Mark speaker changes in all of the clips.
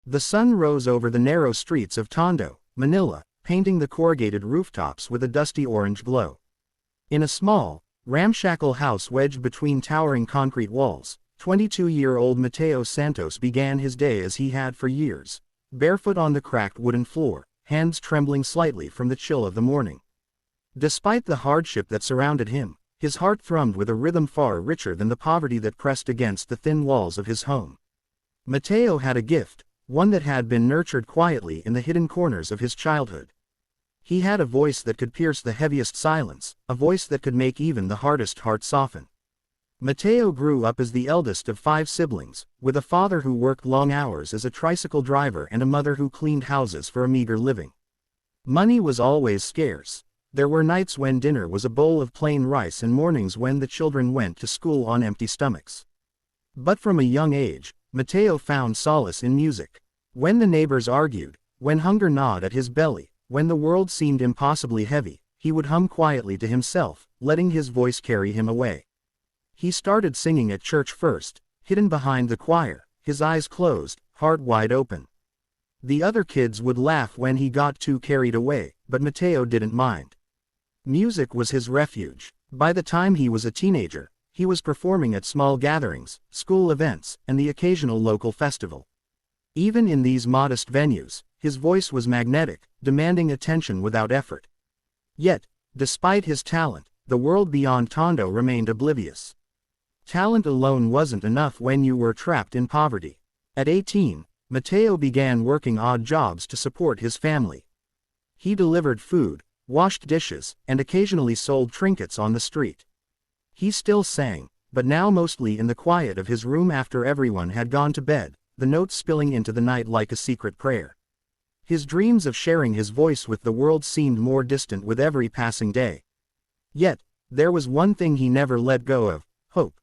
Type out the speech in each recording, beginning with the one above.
Speaker 1: The sun rose over the narrow streets of Tondo, Manila, painting the corrugated rooftops with a dusty orange glow. In a small, ramshackle house wedged between towering concrete walls, 22-year-old Mateo Santos began his day as he had for years, barefoot on the cracked wooden floor, hands trembling slightly from the chill of the morning. Despite the hardship that surrounded him, his heart thrummed with a rhythm far richer than the poverty that pressed against the thin walls of his home. Mateo had a gift, one that had been nurtured quietly in the hidden corners of his childhood. He had a voice that could pierce the heaviest silence, a voice that could make even the hardest heart soften. Mateo grew up as the eldest of 5 siblings, with a father who worked long hours as a tricycle driver and a mother who cleaned houses for a meager living. Money was always scarce. There were nights when dinner was a bowl of plain rice and mornings when the children went to school on empty stomachs. But from a young age, Mateo found solace in music. When the neighbors argued, when hunger gnawed at his belly, when the world seemed impossibly heavy, he would hum quietly to himself, letting his voice carry him away. He started singing at church first, hidden behind the choir, his eyes closed, heart wide open. The other kids would laugh when he got too carried away, but Mateo didn't mind. Music was his refuge. By the time he was a teenager, he was performing at small gatherings, school events, and the occasional local festival. Even in these modest venues, his voice was magnetic, demanding attention without effort. Yet, despite his talent, the world beyond Tondo remained oblivious. Talent alone wasn't enough when you were trapped in poverty. At 18, Mateo began working odd jobs to support his family. He delivered food, washed dishes, and occasionally sold trinkets on the street. He still sang, but now mostly in the quiet of his room after everyone had gone to bed, the notes spilling into the night like a secret prayer. His dreams of sharing his voice with the world seemed more distant with every passing day. Yet, there was one thing he never let go of: hope.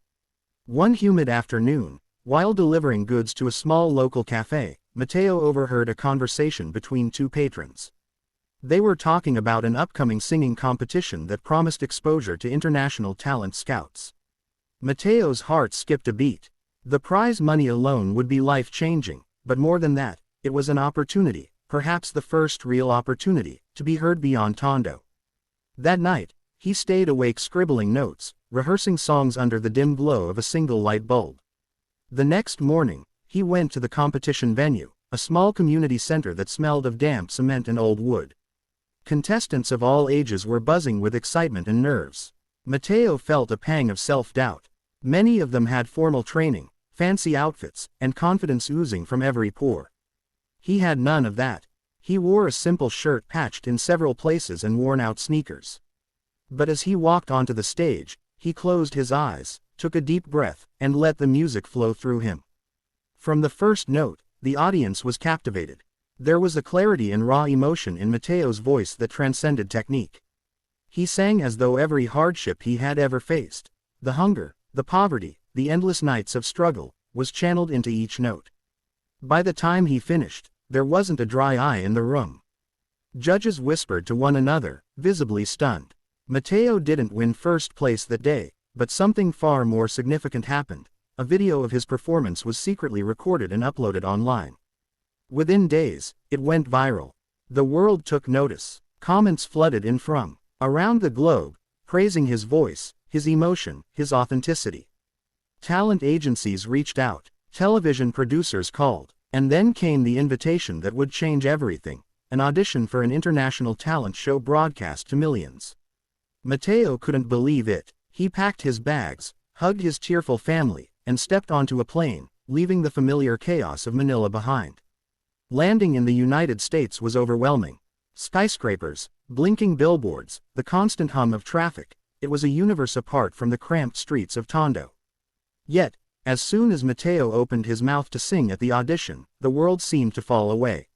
Speaker 1: One humid afternoon, while delivering goods to a small local cafe, Mateo overheard a conversation between 2 patrons. They were talking about an upcoming singing competition that promised exposure to international talent scouts. Mateo's heart skipped a beat. The prize money alone would be life-changing, but more than that, it was an opportunity, perhaps the first real opportunity, to be heard beyond Tondo. That night, he stayed awake scribbling notes, rehearsing songs under the dim glow of a single light bulb. The next morning, he went to the competition venue, a small community center that smelled of damp cement and old wood. Contestants of all ages were buzzing with excitement and nerves. Mateo felt a pang of self-doubt. Many of them had formal training, fancy outfits, and confidence oozing from every pore. He had none of that. He wore a simple shirt patched in several places and worn-out sneakers. But as he walked onto the stage, he closed his eyes, took a deep breath, and let the music flow through him. From the first note, the audience was captivated. There was a clarity and raw emotion in Mateo's voice that transcended technique. He sang as though every hardship he had ever faced, the hunger, the poverty, the endless nights of struggle, was channeled into each note. By the time he finished, there wasn't a dry eye in the room. Judges whispered to one another, visibly stunned. Mateo didn't win first place that day, but something far more significant happened. A video of his performance was secretly recorded and uploaded online. Within days, it went viral. The world took notice. Comments flooded in from around the globe, praising his voice, his emotion, his authenticity. Talent agencies reached out, television producers called, and then came the invitation that would change everything: an audition for an international talent show broadcast to millions. Mateo couldn't believe it. He packed his bags, hugged his tearful family, and stepped onto a plane, leaving the familiar chaos of Manila behind. Landing in the United States was overwhelming. Skyscrapers, blinking billboards, the constant hum of traffic. It was a universe apart from the cramped streets of Tondo. Yet, as soon as Mateo opened his mouth to sing at the audition, the world seemed to fall away.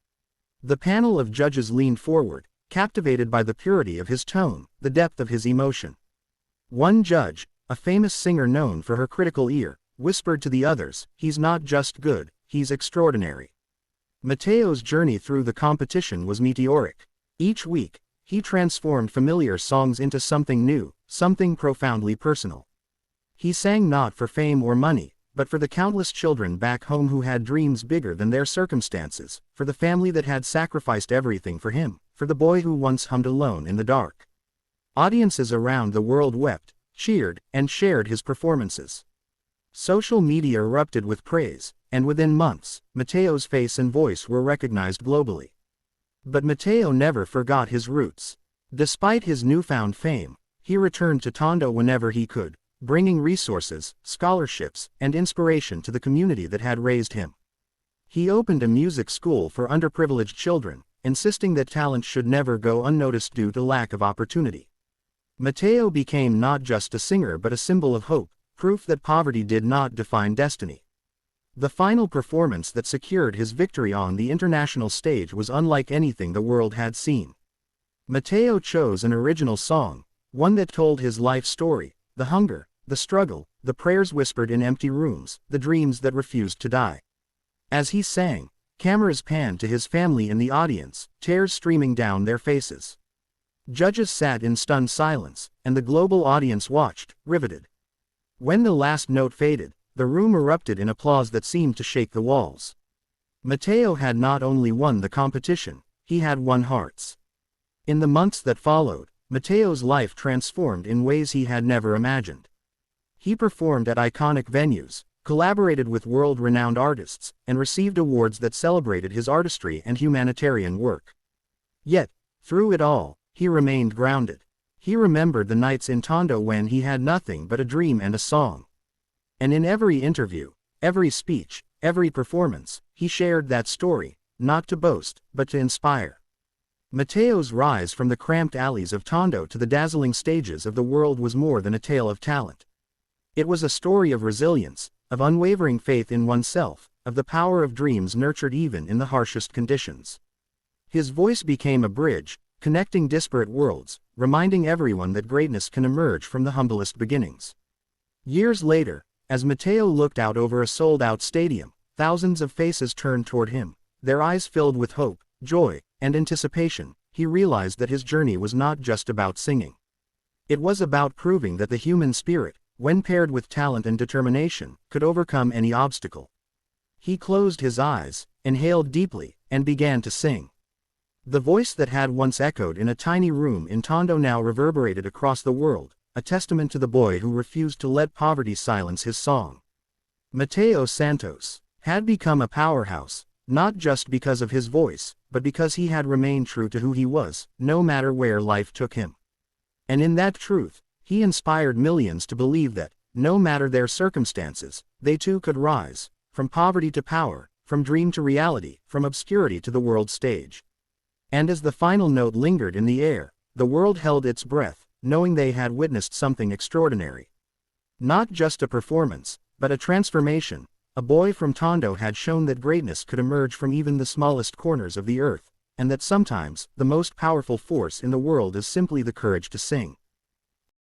Speaker 1: The panel of judges leaned forward, captivated by the purity of his tone, the depth of his emotion. One judge, a famous singer known for her critical ear, whispered to the others, "He's not just good, he's extraordinary." Mateo's journey through the competition was meteoric. Each week, he transformed familiar songs into something new, something profoundly personal. He sang not for fame or money, but for the countless children back home who had dreams bigger than their circumstances, for the family that had sacrificed everything for him, for the boy who once hummed alone in the dark. Audiences around the world wept, cheered, and shared his performances. Social media erupted with praise, and within months, Mateo's face and voice were recognized globally. But Mateo never forgot his roots. Despite his newfound fame, he returned to Tondo whenever he could, bringing resources, scholarships, and inspiration to the community that had raised him. He opened a music school for underprivileged children, insisting that talent should never go unnoticed due to lack of opportunity. Mateo became not just a singer but a symbol of hope, proof that poverty did not define destiny. The final performance that secured his victory on the international stage was unlike anything the world had seen. Mateo chose an original song, one that told his life story, the hunger, the struggle, the prayers whispered in empty rooms, the dreams that refused to die. As he sang, cameras panned to his family in the audience, tears streaming down their faces. Judges sat in stunned silence, and the global audience watched, riveted. When the last note faded, the room erupted in applause that seemed to shake the walls. Mateo had not only won the competition, he had won hearts. In the months that followed, Mateo's life transformed in ways he had never imagined. He performed at iconic venues, collaborated with world-renowned artists, and received awards that celebrated his artistry and humanitarian work. Yet, through it all, he remained grounded. He remembered the nights in Tondo when he had nothing but a dream and a song. And in every interview, every speech, every performance, he shared that story, not to boast, but to inspire. Mateo's rise from the cramped alleys of Tondo to the dazzling stages of the world was more than a tale of talent. It was a story of resilience, of unwavering faith in oneself, of the power of dreams nurtured even in the harshest conditions. His voice became a bridge, connecting disparate worlds, reminding everyone that greatness can emerge from the humblest beginnings. Years later, as Mateo looked out over a sold-out stadium, thousands of faces turned toward him, their eyes filled with hope, joy, and anticipation. He realized that his journey was not just about singing. It was about proving that the human spirit, when paired with talent and determination, could overcome any obstacle. He closed his eyes, inhaled deeply, and began to sing. The voice that had once echoed in a tiny room in Tondo now reverberated across the world, a testament to the boy who refused to let poverty silence his song. Mateo Santos had become a powerhouse, not just because of his voice, but because he had remained true to who he was, no matter where life took him. And in that truth, he inspired millions to believe that, no matter their circumstances, they too could rise, from poverty to power, from dream to reality, from obscurity to the world stage. And as the final note lingered in the air, the world held its breath, knowing they had witnessed something extraordinary. Not just a performance, but a transformation. A boy from Tondo had shown that greatness could emerge from even the smallest corners of the earth, and that sometimes, the most powerful force in the world is simply the courage to sing.